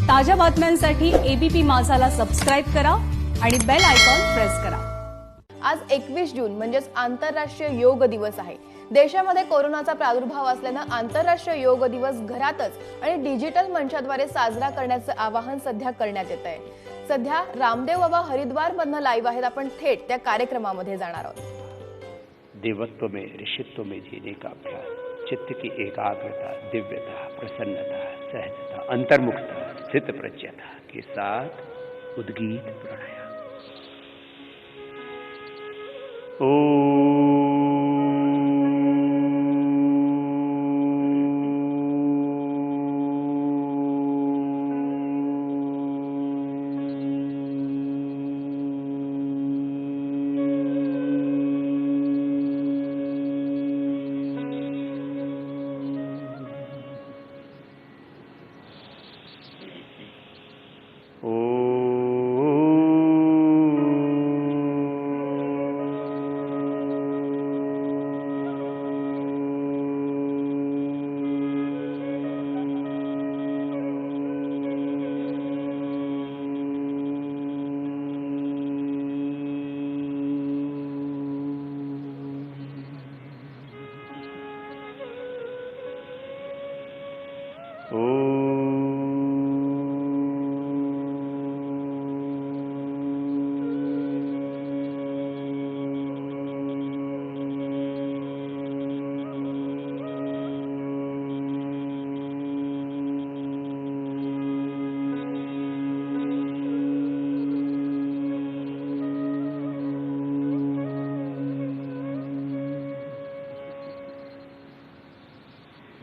ताज्या बातम्यांसाठी ABP माझाला subscribe करा आणि बेल आयकॉन प्रेस करा। आज 21 जून म्हणजेच आंतरराष्ट्रीय योग दिवस आहे। देशामध्ये कोरोनाचा प्रादुर्भाव असल्याने आंतरराष्ट्रीय योग दिवस घरातच आणि डिजिटल मंचाद्वारे साजरा करण्याचे आवाहन सध्या करण्यात येत आहे। सध्या रामदेव बाबा हरिद्वार मधनं लाईव्ह आहेत, आपण थेट त्या कार्यक्रमामध्ये जाणार आहोत। देवत्व में ऋषित्व में जीने का अभ्यास, चित्त की एकाग्रता, दिव्यता, प्रसन्नता, सहजता, अंतर्मुखता, स्थित प्रज्ञता के साथ उद्गीत प्राणायाम।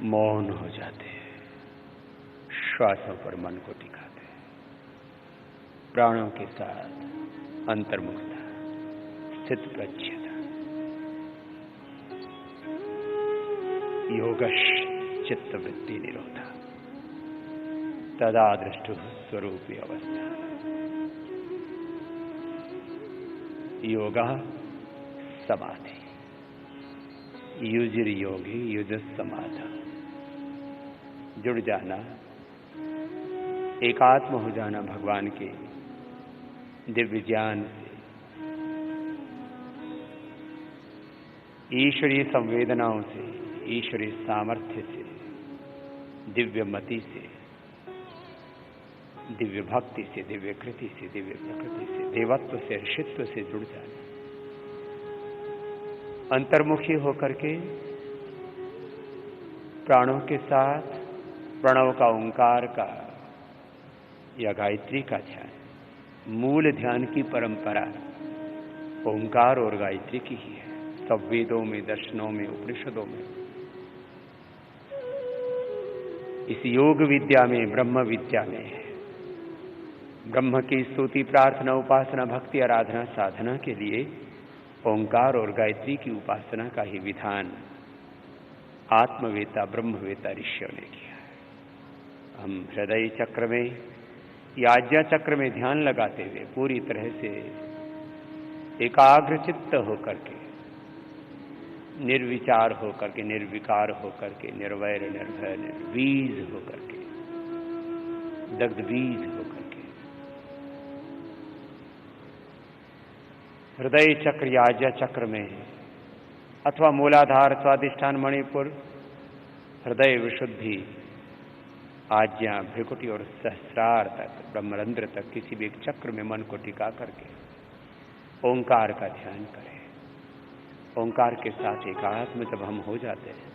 मौन हो जाते हैं, श्वासों पर मन को टिकाते हैं, प्राणों के साथ अंतर्मुखता, स्थित प्रज्ञता, योगश चित्तवृत्ति निरोधा, तदा दृष्टु स्वरूपी अवस्था। योगा समाधि, युजिर योगी युज समाधा। जुड़ जाना, एकात्म हो जाना भगवान के दिव्य ज्ञान से, ईश्वरीय संवेदनाओं से, ईश्वरीय सामर्थ्य से, दिव्य मति से, दिव्य भक्ति से, दिव्य कृति से, दिव्य प्रकृति से, देवत्व से, ऋषित्व से जुड़ जाना। अंतर्मुखी होकर के प्राणों के साथ प्रणव का, ओंकार का या गायत्री का ध्यान। मूल ध्यान की परंपरा ओंकार और गायत्री की ही है, सब वेदों में, दर्शनों में, उपनिषदों में। इस योग विद्या में, ब्रह्म विद्या में, ब्रह्म की स्तुति, प्रार्थना, उपासना, भक्ति, आराधना, साधना के लिए ओंकार और गायत्री की उपासना का ही विधान आत्मवेता, ब्रह्मवेता ऋषियों ने किया। हम हृदय चक्र में या आज्ञा चक्र में ध्यान लगाते हुए पूरी तरह से एकाग्र चित्त होकर के, निर्विचार होकर के, निर्विकार होकर के, निर्वैर, निर्भय, निर्बीज होकर के, दग्ध बीज होकर के हृदय चक्र या आज्ञा चक्र में अथवा मूलाधार, स्वादिष्ठान, मणिपुर, हृदय विशुद्धि, आज्ञा, भ्रिकुटी और सहस्रार तक, ब्रह्मरंध्र तक किसी भी एक चक्र में मन को टिका करके ओंकार का ध्यान करें। ओंकार के साथ एकात्म जब हम हो जाते हैं,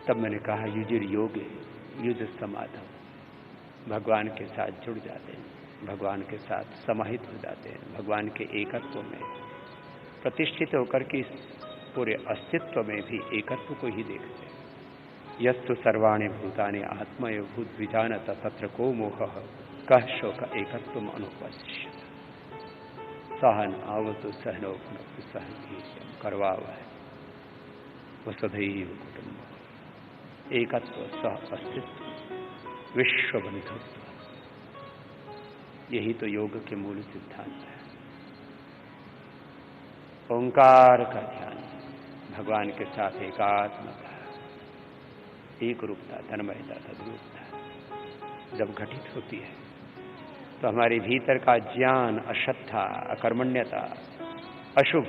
तब मैंने कहा युजिर योगे युज समाधि, भगवान के साथ जुड़ जाते हैं, भगवान के साथ समाहित हो जाते हैं, भगवान के एकत्व में प्रतिष्ठित होकर के पूरे अस्तित्व में भी एकत्व को ही देखते हैं। यस्तु सर्वाणि भूतानि आत्मयो भूत विजानत तत्र को मोह कह शोक एकत्व अनुपश्य सहन आवतु सहनो भुनक्तु सह वीर्यं करवावहै वसुधैव कुटुम्बकम्। एकत्व, सह अस्तित्व, विश्व बंधुत्व, यही तो योग के मूल सिद्धांत है। ओंकार का ध्यान, भगवान के साथ एकात्मता, एक रूपता, तन्मयता, तद्रूपता, जब घटित होती है तो हमारे भीतर का ज्ञान, अश्रद्धा, अकर्मण्यता, अशुभ,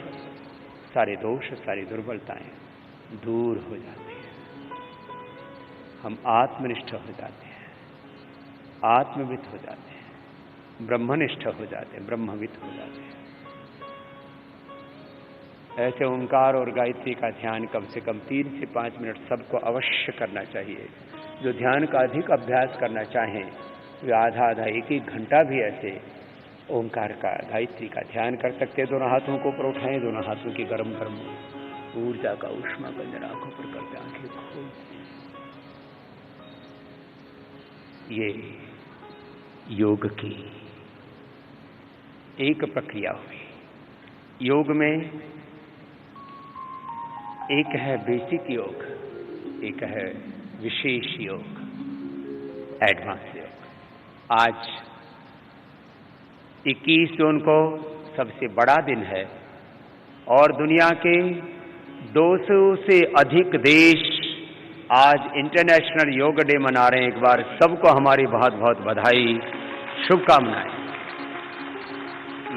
सारे दोष, सारी दुर्बलताएं दूर हो जाती हैं। हम आत्मनिष्ठ हो जाते हैं, आत्मविद हो जाते हैं, ब्रह्मनिष्ठ हो जाते हैं, ब्रह्मविद हो जाते हैं। ऐसे ओंकार और गायत्री का ध्यान कम से कम 3 से 5 मिनट सबको अवश्य करना चाहिए। जो ध्यान का अधिक अभ्यास करना चाहें वे आधा 1 घंटा भी ऐसे ओंकार का, गायत्री का ध्यान कर सकते हैं। दोनों हाथों को ऊपर उठाएं, दोनों हाथों की गरम गरम ऊर्जा का ऊष्मा बंजन आंखों पर करके आंखें खोल। ये योग की एक प्रक्रिया हुई। योग में एक है बेसिक योग, एक है विशेष योग, एडवांस योग। आज 21 जून को सबसे बड़ा दिन है और दुनिया के 200 से अधिक देश आज इंटरनेशनल योग डे मना रहे हैं। एक बार सबको हमारी बहुत बहुत बधाई, शुभकामनाएं।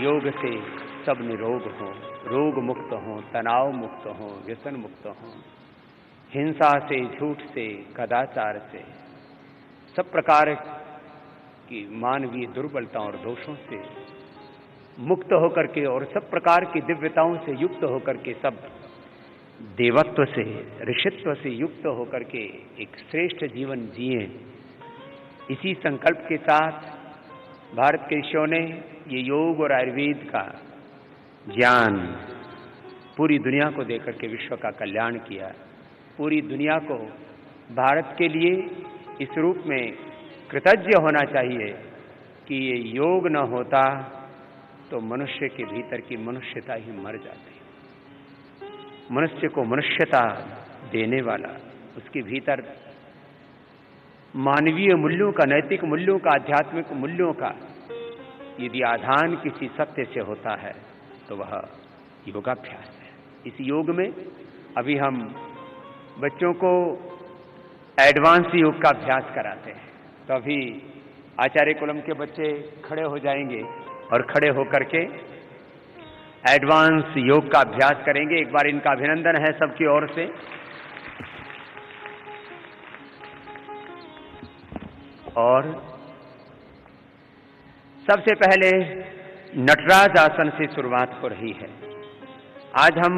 योग से सब निरोग हों, रोग मुक्त हों, तनाव मुक्त हों, व्यसन मुक्त हों, हिंसा से, झूठ से, कदाचार से, सब प्रकार की मानवीय दुर्बलताओं और दोषों से मुक्त होकर के और सब प्रकार की दिव्यताओं से युक्त होकर के, सब देवत्व से, ऋषित्व से युक्त होकर के एक श्रेष्ठ जीवन जिए। इसी संकल्प के साथ भारत के ऋषियों ने ये योग और आयुर्वेद का ज्ञान पूरी दुनिया को देकर के विश्व का कल्याण किया। पूरी दुनिया को भारत के लिए इस रूप में कृतज्ञ होना चाहिए कि ये योग न होता तो मनुष्य के भीतर की मनुष्यता ही मर जाती। मनुष्य को मनुष्यता देने वाला, उसके भीतर मानवीय मूल्यों का, नैतिक मूल्यों का, आध्यात्मिक मूल्यों का यदि आधान किसी सत्य से होता है तो वह योगाभ्यास है। इस योग में अभी हम बच्चों को एडवांस योग का अभ्यास कराते हैं। तो अभी आचार्य कुलम के बच्चे खड़े हो जाएंगे और खड़े होकर के एडवांस योग का अभ्यास करेंगे। एक बार इनका अभिनंदन है सबकी ओर से। और सबसे पहले नटराज आसन से शुरुआत हो रही है। आज हम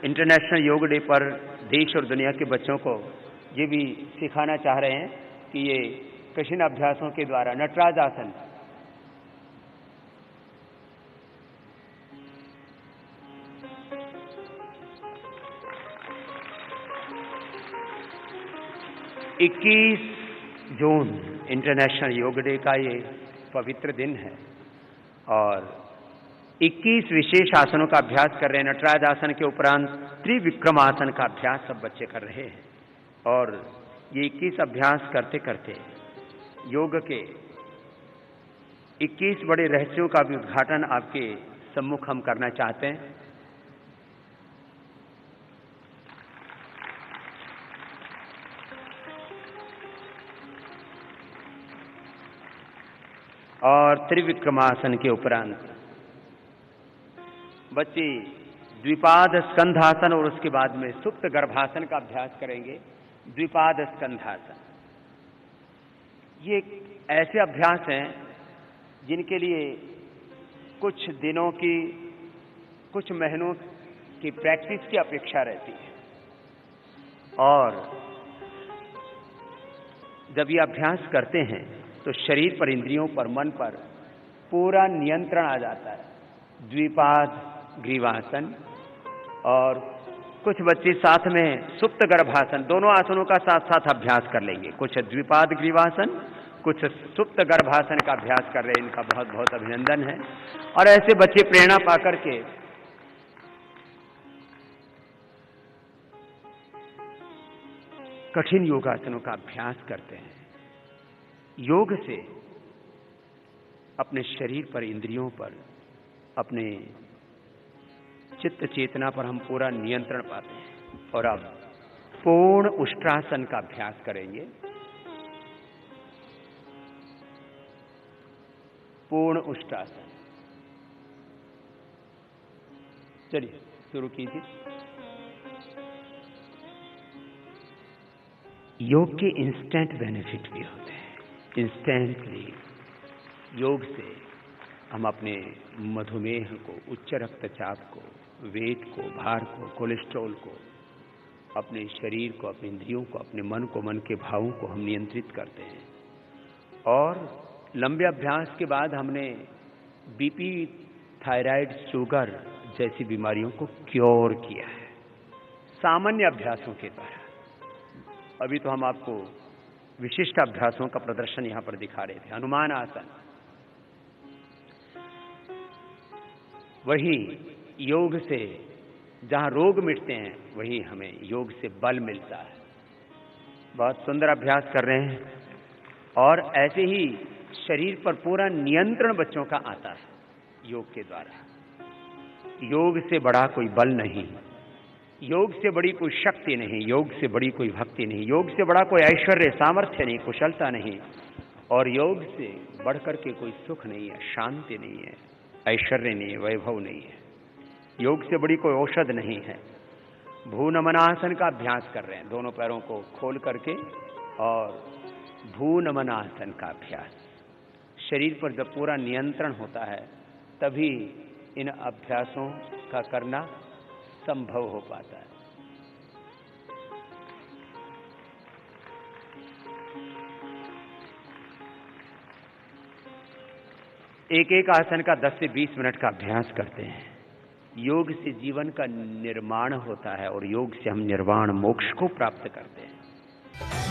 इंटरनेशनल योग डे पर देश और दुनिया के बच्चों को ये भी सिखाना चाह रहे हैं कि ये कठिन अभ्यासों के द्वारा नटराज आसन, इक्कीस जून इंटरनेशनल योग डे का ये पवित्र दिन है और 21 विशेष आसनों का अभ्यास कर रहे हैं। नटराज आसन के उपरांत त्रिविक्रम आसन का अभ्यास सब बच्चे कर रहे हैं और ये 21 अभ्यास करते करते योग के 21 बड़े रहस्यों का भी उद्घाटन आपके सम्मुख हम करना चाहते हैं। और त्रिविक्रमासन के उपरांत बच्चे द्विपाद स्कंधासन और उसके बाद में सुप्त गर्भासन का अभ्यास करेंगे। द्विपाद स्कंधासन ये ऐसे अभ्यास हैं जिनके लिए कुछ दिनों की, कुछ महीनों की प्रैक्टिस की अपेक्षा रहती है और जब ये अभ्यास करते हैं तो शरीर पर, इंद्रियों पर, मन पर पूरा नियंत्रण आ जाता है। द्विपाद ग्रीवासन और कुछ बच्चे साथ में सुप्त गर्भासन, दोनों आसनों का साथ साथ अभ्यास कर लेंगे। कुछ द्विपाद ग्रीवासन, कुछ सुप्त गर्भासन का अभ्यास कर रहे हैं। इनका बहुत बहुत अभिनंदन है। और ऐसे बच्चे प्रेरणा पाकर के कठिन योगासनों का अभ्यास करते हैं। योग से अपने शरीर पर, इंद्रियों पर, अपने चित्त चेतना पर हम पूरा नियंत्रण पाते हैं। और अब पूर्ण उष्ट्रासन का अभ्यास करेंगे। पूर्ण उष्टासन। चलिए शुरू कीजिए। योग के इंस्टेंट बेनिफिट भी होते हैं। इंस्टेंटली योग से हम अपने मधुमेह को, उच्च रक्तचाप को, वेट को, भार को, कोलेस्ट्रॉल को, अपने शरीर को, अपने इंद्रियों को, अपने मन को, मन के भावों को हम नियंत्रित करते हैं। और लंबे अभ्यास के बाद हमने बीपी, थायराइड, शुगर जैसी बीमारियों को क्योर किया है सामान्य अभ्यासों के द्वारा। अभी तो हम आपको विशिष्ट अभ्यासों का प्रदर्शन यहां पर दिखा रहे थे। अनुमान आसन, वही योग से जहां रोग मिटते हैं, वही हमें योग से बल मिलता है। बहुत सुंदर अभ्यास कर रहे हैं। और ऐसे ही शरीर पर पूरा नियंत्रण बच्चों का आता है योग के द्वारा। योग से बड़ा कोई बल नहीं, योग से बड़ी कोई शक्ति नहीं, योग से बड़ी कोई भक्ति नहीं, योग से बड़ा कोई ऐश्वर्य, सामर्थ्य नहीं, कुशलता नहीं, और योग से बढ़कर के कोई सुख नहीं है, शांति नहीं है, ऐश्वर्य नहीं है, वैभव नहीं है। योग से बड़ी कोई औषध नहीं है। भूनमनासन का अभ्यास कर रहे हैं, दोनों पैरों को खोल करके, और भूनमनासन का अभ्यास। शरीर पर जब पूरा नियंत्रण होता है तभी इन अभ्यासों का करना संभव हो पाता है। एक एक आसन का 10 से 20 मिनट का अभ्यास करते हैं। योग से जीवन का निर्माण होता है और योग से हम निर्वाण मोक्ष को प्राप्त करते हैं।